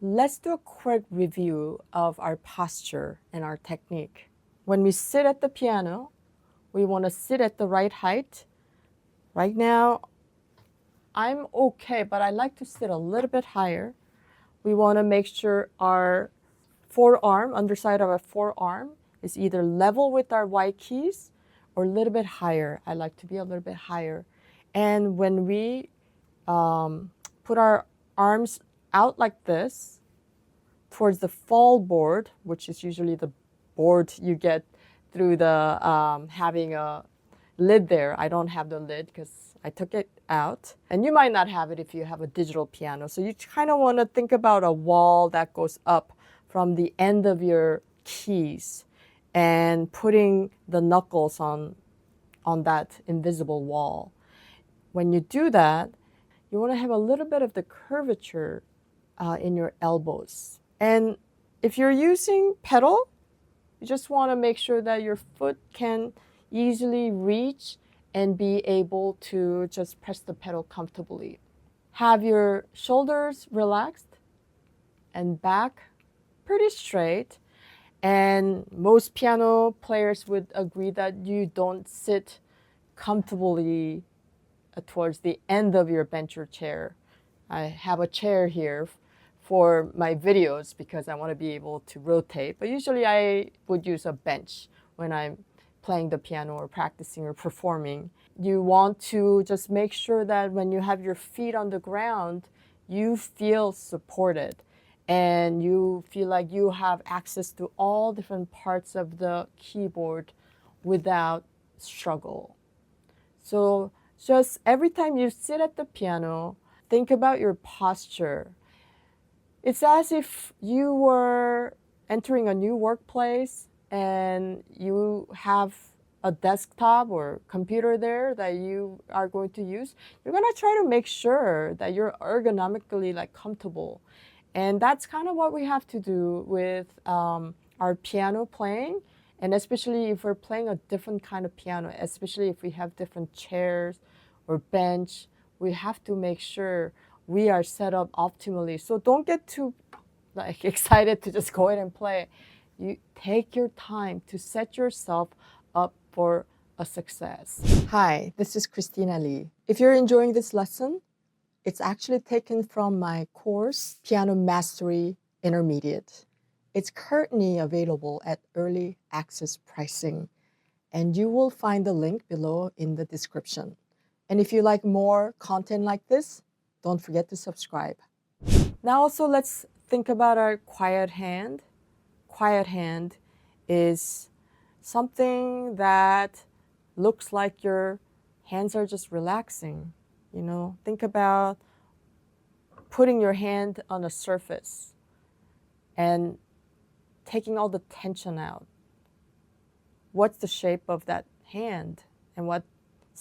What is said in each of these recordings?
Let's do a quick review of our posture and our technique. When we sit at the piano, we want to sit at the right height. Right now, I'm okay, but I like to sit a little bit higher. We want to make sure our forearm, underside of our forearm, is either level with our white keys or a little bit higher. I like to be a little bit higher. And when we put our arms out like this towards the fall board, which is usually the board you get through the having a lid there. I don't have the lid because I took it out. And you might not have it if you have a digital piano. So you kind of want to think about a wall that goes up from the end of your keys and putting the knuckles on that invisible wall. When you do that, you want to have a little bit of the curvature in your elbows. And if you're using pedal, you just want to make sure that your foot can easily reach and be able to just press the pedal comfortably. Have your shoulders relaxed and back pretty straight. And most piano players would agree that you don't sit comfortably towards the end of your bench or chair. I have a chair here for my videos because I want to be able to rotate, but usually I would use a bench when I'm playing the piano or practicing or performing. You want to just make sure that when you have your feet on the ground, you feel supported and you feel like you have access to all different parts of the keyboard without struggle. So just every time you sit at the piano, think about your posture. It's as if you were entering a new workplace and you have a desktop or computer there that you are going to use. You're going to try to make sure that you're ergonomically comfortable. And that's kind of what we have to do with our piano playing. And especially if we're playing a different kind of piano, especially if we have different chairs or bench, we have to make sure we are set up optimally. So don't get too excited to just go ahead and play. You take your time to set yourself up for a success. Hi, this is Kristina Lee. If you're enjoying this lesson, it's actually taken from my course, Piano Mastery Intermediate. It's currently available at early access pricing, and you will find the link below in the description. And if you like more content like this, don't forget to subscribe. Now also let's think about our quiet hand. Quiet hand is something that looks like your hands are just relaxing. You know, think about putting your hand on a surface and taking all the tension out. What's the shape of that hand and what's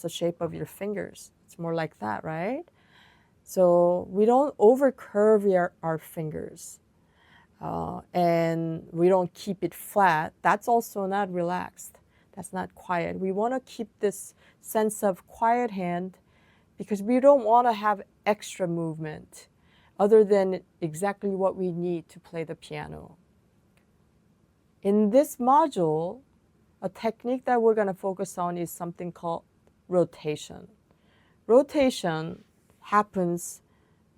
the shape of your fingers? It's more like that, right? So we don't overcurve our fingers and we don't keep it flat. That's also not relaxed. That's not quiet. We want to keep this sense of quiet hand because we don't want to have extra movement other than exactly what we need to play the piano. In this module, a technique that we're going to focus on is something called rotation. Rotation happens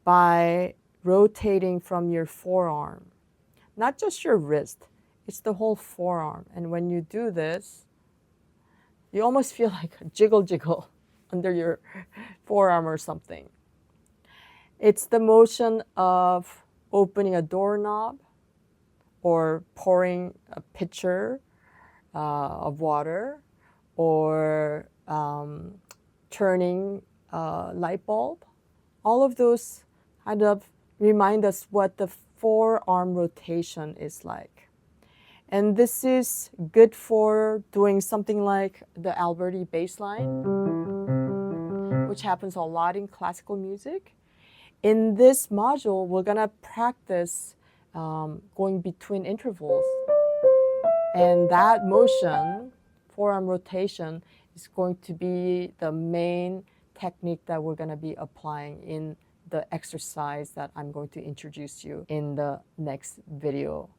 by rotating from your forearm, not just your wrist, it's the whole forearm. And when you do this, you almost feel like a jiggle under your forearm or something. It's the motion of opening a doorknob or pouring a pitcher of water or turning a light bulb. All of those kind of remind us what the forearm rotation is like. And this is good for doing something like the Alberti bass line, which happens a lot in classical music. In this module, we're going to practice going between intervals. And that motion, forearm rotation, is going to be the main technique that we're going to be applying in the exercise that I'm going to introduce you in the next video.